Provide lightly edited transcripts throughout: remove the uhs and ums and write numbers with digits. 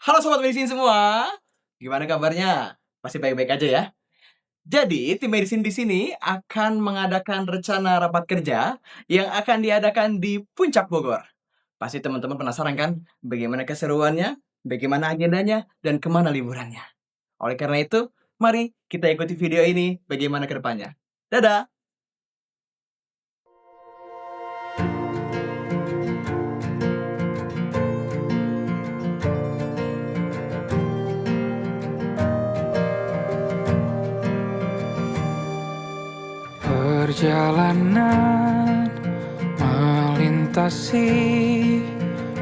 Halo Sobat Medicine semua, gimana kabarnya? Pasti baik-baik aja ya? Jadi, tim medicine di sini akan mengadakan rencana rapat kerja yang akan diadakan di Puncak Bogor. Pasti teman-teman penasaran kan? Bagaimana keseruannya, bagaimana agendanya, dan kemana liburannya? Oleh karena itu, mari kita ikuti video ini bagaimana ke depannya. Dadah! Perjalanan melintasi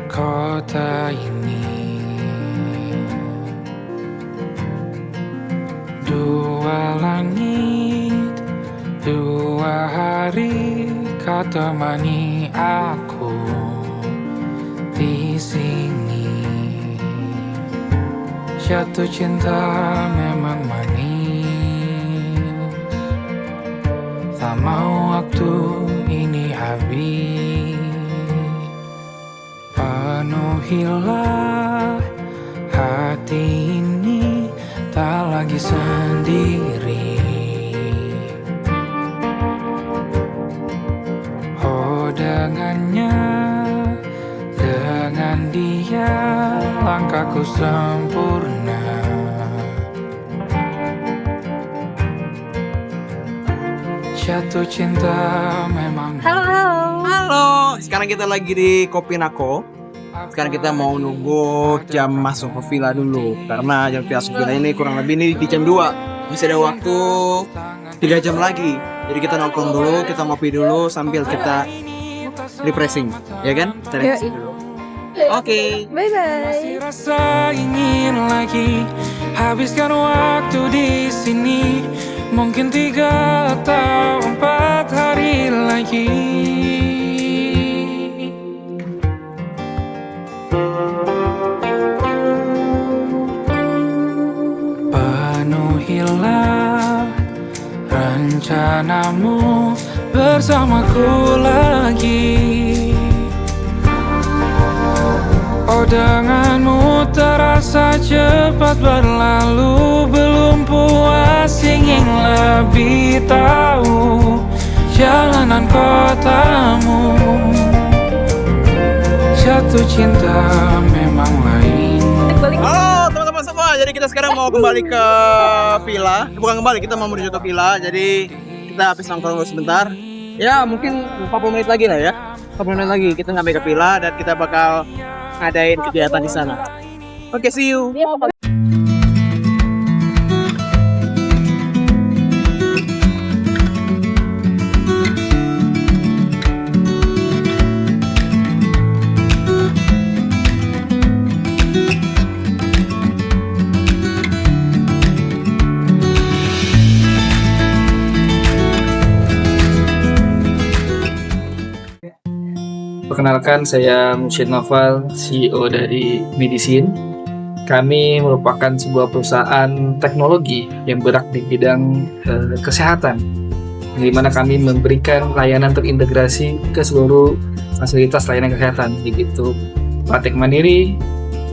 kota ini, dua langit, dua hari kau temani aku di sini. Jatuh cinta memang manis, tak mau waktu ini habis. Penuhilah hati ini, tak lagi sendiri. Oh dengannya, dengan dia langkahku sempurna. Jatuh cinta memang. Halo, sekarang kita lagi di Kopinako. Sekarang kita mau nunggu jam masuk ke villa dulu, karena jam masuk villa ini kurang lebih ini di jam 2. Masih ada waktu 3 jam lagi. Jadi kita nongkrong dulu, kita ngopi dulu sambil kita refreshing, ya kan? Kita refreshing dulu. Oke. Bye bye. Masih rasa ingin lagi habiskan waktu di sini. Mungkin 3 atau 4 hari lagi. Penuhilah rencanamu bersamaku lagi. Oh denganmu terasa cepat berlalu, belum puas ingin lebih tahu jalanan kotamu. Jatuh cinta memang lain. Halo teman-teman semua, jadi kita sekarang mau kembali ke villa. Bukan kembali, kita mau menuju ke villa. Jadi kita habis nongkrong dulu sebentar. Ya mungkin 40 menit lagi lah ya. 40 menit lagi kita sampai ke villa dan kita bakal ngadain kegiatan di sana. Oke, see you. Perkenalkan, saya Mushid Noval, CEO dari Medicine. Kami merupakan sebuah perusahaan teknologi yang bergerak di bidang kesehatan, di mana kami memberikan layanan terintegrasi ke seluruh fasilitas layanan kesehatan, begitu praktek mandiri,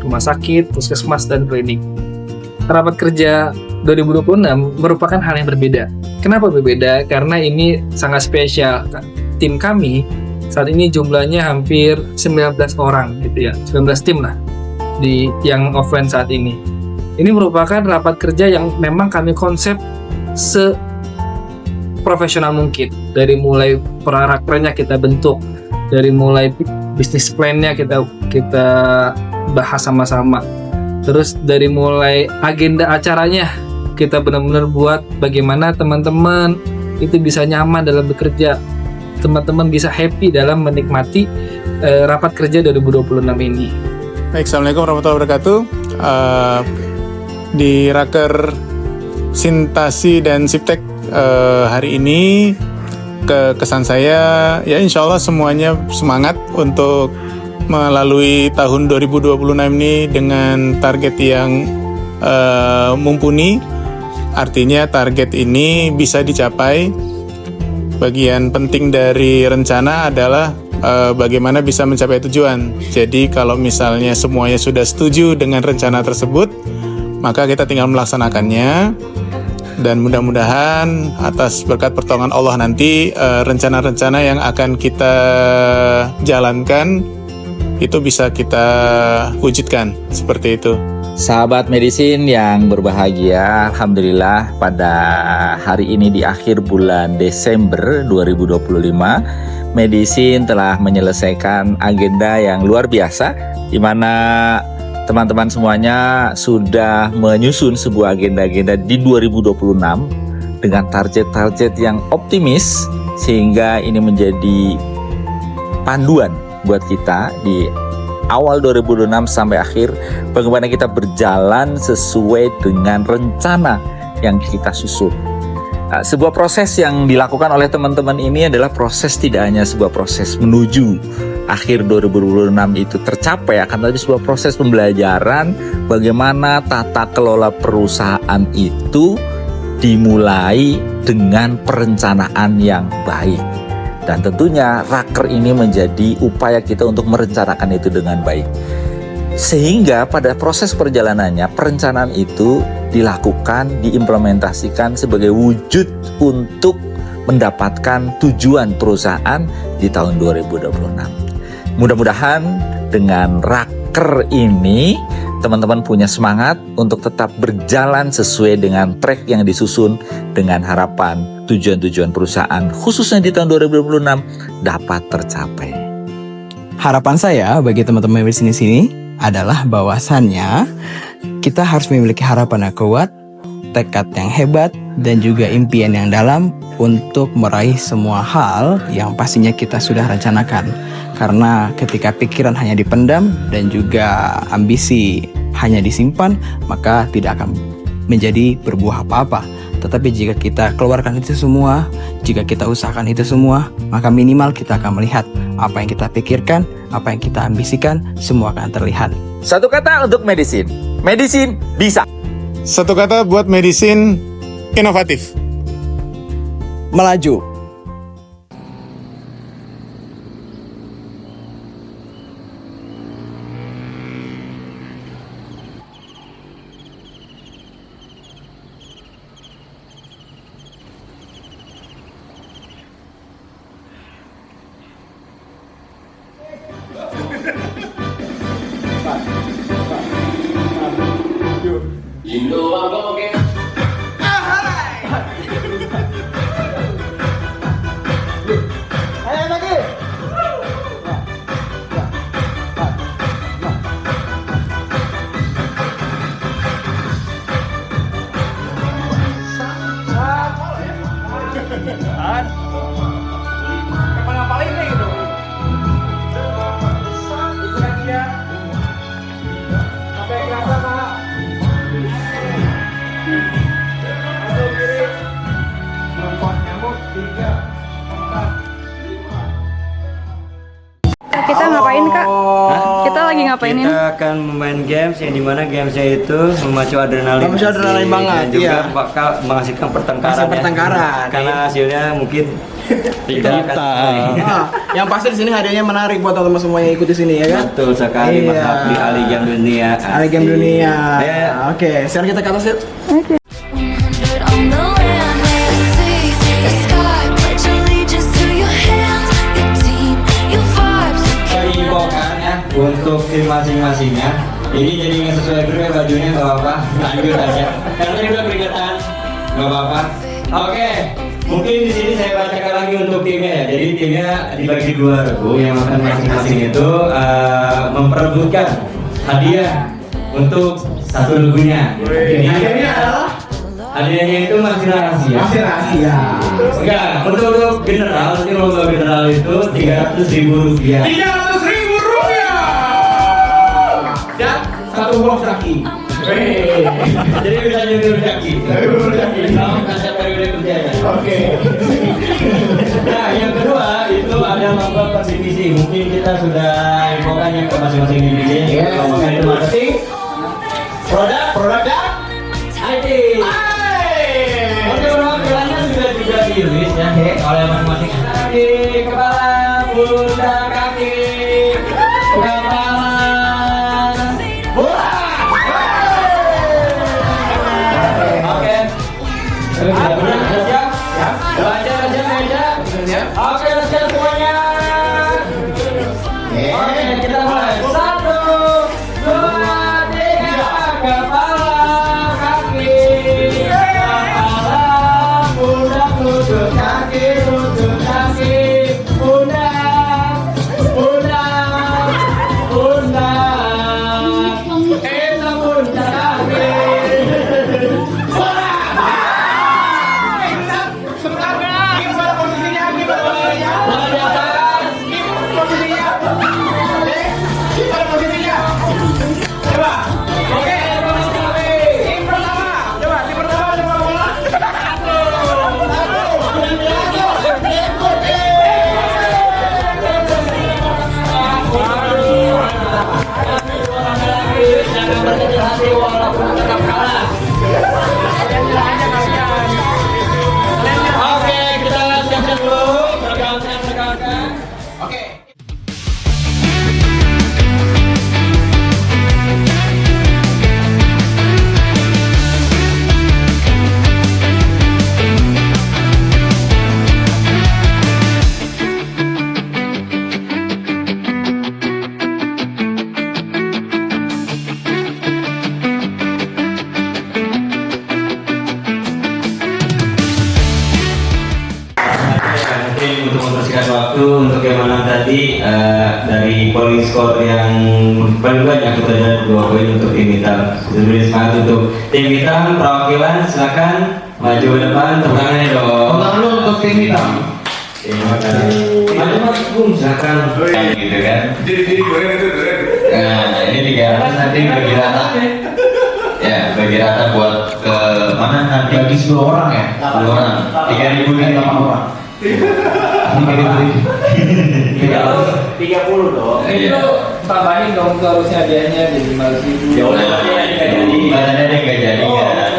rumah sakit, puskesmas, dan klinik. Rapat kerja 2026 merupakan hal yang berbeda. Kenapa berbeda? Karena ini sangat spesial. Tim kami saat ini jumlahnya hampir 19 orang gitu ya, 19 tim lah di yang offline saat ini. Ini merupakan rapat kerja yang memang kami konsep seprofesional mungkin. Dari mulai prarakernya kita bentuk, dari mulai bisnis plan-nya kita bahas sama-sama. Terus dari mulai agenda acaranya kita benar-benar buat bagaimana teman-teman itu bisa nyaman dalam bekerja, teman-teman bisa happy dalam menikmati rapat kerja 2026 ini. Baik, Assalamualaikum warahmatullahi wabarakatuh. Di Raker Sintasi dan Siptek hari ini kesan saya ya insya Allah semuanya semangat untuk melalui tahun 2026 ini dengan target yang mumpuni. Artinya target ini bisa dicapai. Bagian penting dari rencana adalah bagaimana bisa mencapai tujuan. Jadi kalau misalnya semuanya sudah setuju dengan rencana tersebut, maka kita tinggal melaksanakannya. Dan mudah-mudahan atas berkat pertolongan Allah nanti rencana-rencana yang akan kita jalankan itu bisa kita wujudkan seperti itu. Sahabat Medisin yang berbahagia, alhamdulillah pada hari ini di akhir bulan Desember 2025, Medisin telah menyelesaikan agenda yang luar biasa, di mana teman-teman semuanya sudah menyusun sebuah agenda-agenda di 2026 dengan target-target yang optimis, sehingga ini menjadi panduan buat kita di awal 2026 sampai akhir, bagaimana kita berjalan sesuai dengan rencana yang kita susun. Sebuah proses yang dilakukan oleh teman-teman ini adalah proses, tidak hanya sebuah proses menuju akhir 2026 itu tercapai, akan tetapi sebuah proses pembelajaran bagaimana tata kelola perusahaan itu dimulai dengan perencanaan yang baik. Dan tentunya Raker ini menjadi upaya kita untuk merencanakan itu dengan baik. Sehingga pada proses perjalanannya, perencanaan itu dilakukan, diimplementasikan sebagai wujud untuk mendapatkan tujuan perusahaan di tahun 2026. Mudah-mudahan dengan Raker ini teman-teman punya semangat untuk tetap berjalan sesuai dengan track yang disusun, dengan harapan tujuan-tujuan perusahaan khususnya di tahun 2026 dapat tercapai. Harapan saya bagi teman-teman di sini adalah bahwasannya kita harus memiliki harapan yang kuat, tekad yang hebat, dan juga impian yang dalam untuk meraih semua hal yang pastinya kita sudah rencanakan. Karena ketika pikiran hanya dipendam dan juga ambisi hanya disimpan, maka tidak akan menjadi berbuah apa-apa. Tetapi jika kita keluarkan itu semua, jika kita usahakan itu semua, maka minimal kita akan melihat apa yang kita pikirkan, apa yang kita ambisikan, semua akan terlihat. Satu kata untuk Medisin, Medisin bisa. Satu kata buat Medisin, inovatif. Melaju. Kita ngapain Kak? Kita lagi ngapain ini? Kita akan memain games yang dimana gamesnya itu memacu adrenalin. Memacu adrenalin banget, dan juga iya. bakal menghasilkan pertengkaran. Hasil pertengkaran, Karena hasilnya mungkin tidak akan. Yang pasti di sini hadiahnya menarik buat teman-teman semua yang ikut di sini ya kan? Betul sekali, Iya. Mas Abdi Ali Game Dunia. Ali Game Dunia. Ya. Oke, sekarang kita ke atas yuk. On the land, may I see the sky, pledge allegiance to your hands, your team, your vibes. Saya imbaukan ya untuk tim masing-masingnya. Ini jadi nggak sesuai grup ya bajunya, nggak apa-apa, lanjut aja. Karena ini udah peringatan, nggak apa-apa. Oke, mungkin di sini saya bacakan lagi untuk timnya ya. Jadi timnya dibagi dua regu yang akan masing-masing itu memperebutkan hadiah untuk satu regunya. Hadiahnya adalah hadiahnya itu masih rahasia. Masih rahasia. Enggak, untuk general, nanti lomba general itu 300.000 rupiah. 300.000 rupiah. Dan satu box kaki. Jadi bisa jadi rezeki. Kalau masa periode kerjanya. Oke. Nah, yang kedua itu ada lomba per divisi. Mungkin kita sudah infokannya ke masing-masing divisi. Lomba itu marketing, produk dan IT. Oke, perwakilannya sudah juga dirilis ya oleh masing-masing. Di kepala Bunda Oke, siap semuanya. Oke, kita mulai. 1, 2, 3. Kepala, kaki, kepala, pundak, lutut, kaki, pundak, pundak, pundak. Itu pundak kaki. Oke, kita siapkan dulu. Pergaulan. Oke. Mungkin untuk mempersingkat waktu untuk yang menang tadi dari polling score yang paling banyak kita ada 2 poin untuk tim hitam. Sebelum semangat untuk tim hitam perwakilan, silakan maju ke depan, tepuk tangannya dong. Lalu untuk tim hitam. Terima kasih. Maju mas, silakan. Gitu kan? Jadi gue itu. Nah ini 300 nanti bagi rata. Ya bagi rata buat ke mana nanti? Bagi 10 orang ya. 10 orang. 3.000 ini 8 orang. 30 dong. Itu tambahin dong tuh harusnya hadiahnya jadi 500.000. Ya udah nggak jadi. Badannya dia nggak jadi.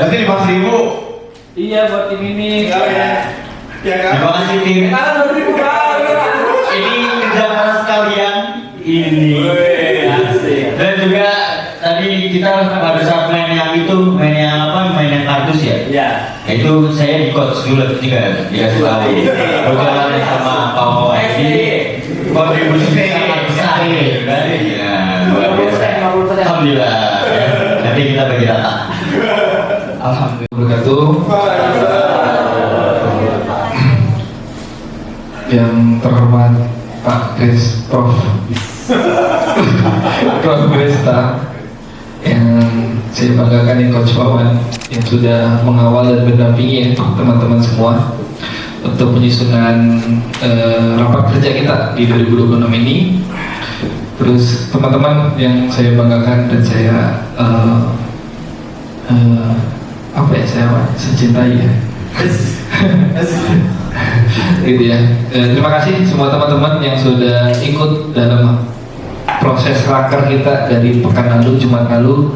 Nanti 5.000. Iya buat tim ini. Terima kasih tim. Ini kerja keras kalian. Ini. Dan juga tadi kita pada saat main yang itu, main yang kardus ya. Iya. Itu saya di coach dulu juga dikasih tahu. Berjalan sama Pak Wawa ini kontribusinya sangat besar. Ya, luar biasa. Alhamdulillah. Nanti kita bagi data. Alhamdulillah. Yang terhormat Pak Kris Prof Gresta, yang saya banggakan ini Coach Wawan yang sudah mengawal dan mendampingi teman-teman semua untuk penyusunan rapat kerja kita di 2026 ini. Terus teman-teman yang saya banggakan dan saya saya cintai ya. Gitu ya. Terima kasih semua teman-teman yang sudah ikut dalam proses raker kita dari pekan lalu, Jumat lalu.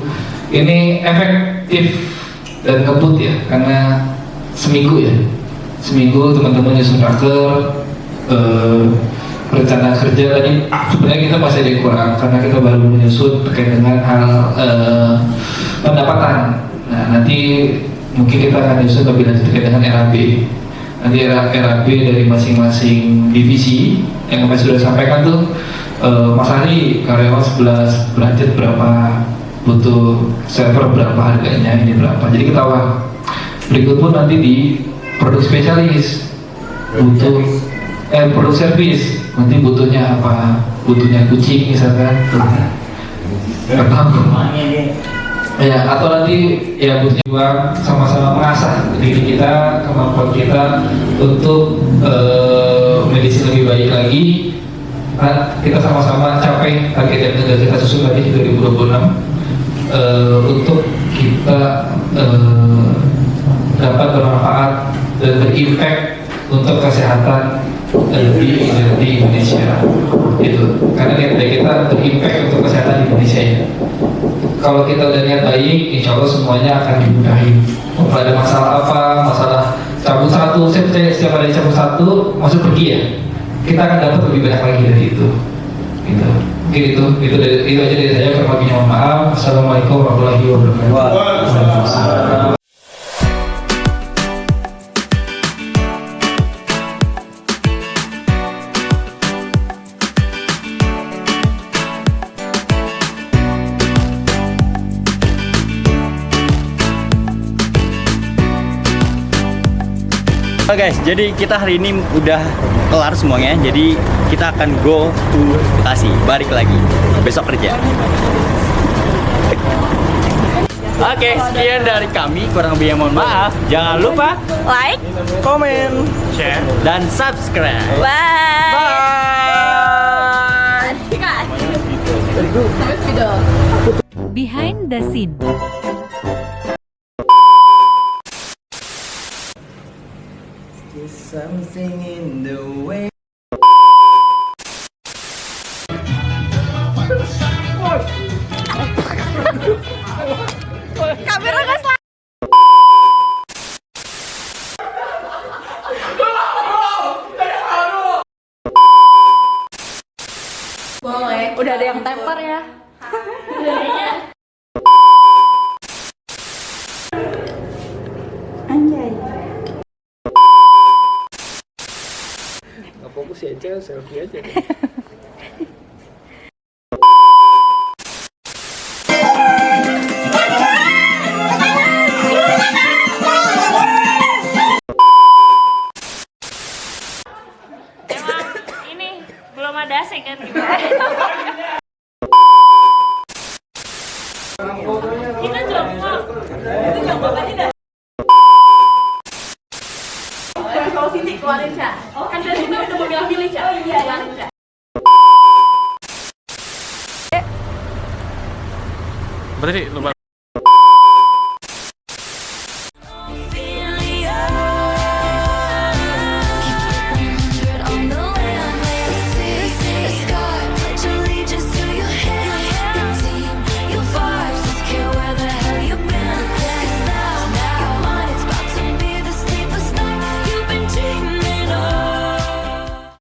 Ini efektif dan ngebut ya, karena seminggu teman-teman nyusun raker, rencana kerja tadi sebenarnya kita masih ada yang kurang karena kita baru menyusun terkait dengan hal pendapatan. Nah nanti mungkin kita akan nyusun lebih lanjut terkait dengan RAB. Nanti RAB dari masing-masing divisi yang kami sudah sampaikan tuh, Mas Ari karyawan 11 budget berapa, butuh server berapa harganya, ini berapa. Jadi ketahuan. Berikut pun nanti di produk spesialis butuh produk servis nanti butuhnya apa, butuhnya kucing misalkan, ya atau nanti ya butuh juga sama-sama mengasah diri kita, kemampuan kita untuk medisi lebih baik lagi. Nah, kita sama-sama capai target yang sudah kita susun lagi di 2026 untuk kita dapat bermanfaat dan berimpact untuk kesehatan di Indonesia itu, karena niat baik kita berimpact untuk kesehatan di Indonesia ya. Kalau kita udah niat baik, insya Allah semuanya akan dimudahin. Kalau ada masalah apa, masalah cabut satu, saya percaya setiap ada cabut satu masuk pergi ya, kita akan dapat lebih banyak lagi dari itu. Gitu. Mungkin itu aja dari saya. Kurang lebihnya mohon maaf. Assalamualaikum warahmatullahi wabarakatuh. Oke guys, jadi kita hari ini udah kelar semuanya. Jadi kita akan go to Bekasi, balik lagi besok kerja. Oke, sekian dari kami. Kurang lebihnya mohon maaf. Jangan lupa Like, Komen. share dan subscribe. bye. Behind the scene. Something in the way. Kamera nggak selalu. Boleh. Udah ada yang temper ya. Nggak fokus ya, aja selfie aja. Emang ini belum ada AC kan? Kita jongkok. Itu jongkok aja dah. Kalau sini keluarin Ca. Kan dari situ udah mau bilang pilih Ca. Iya, keluarin Ca. Berarti lupa.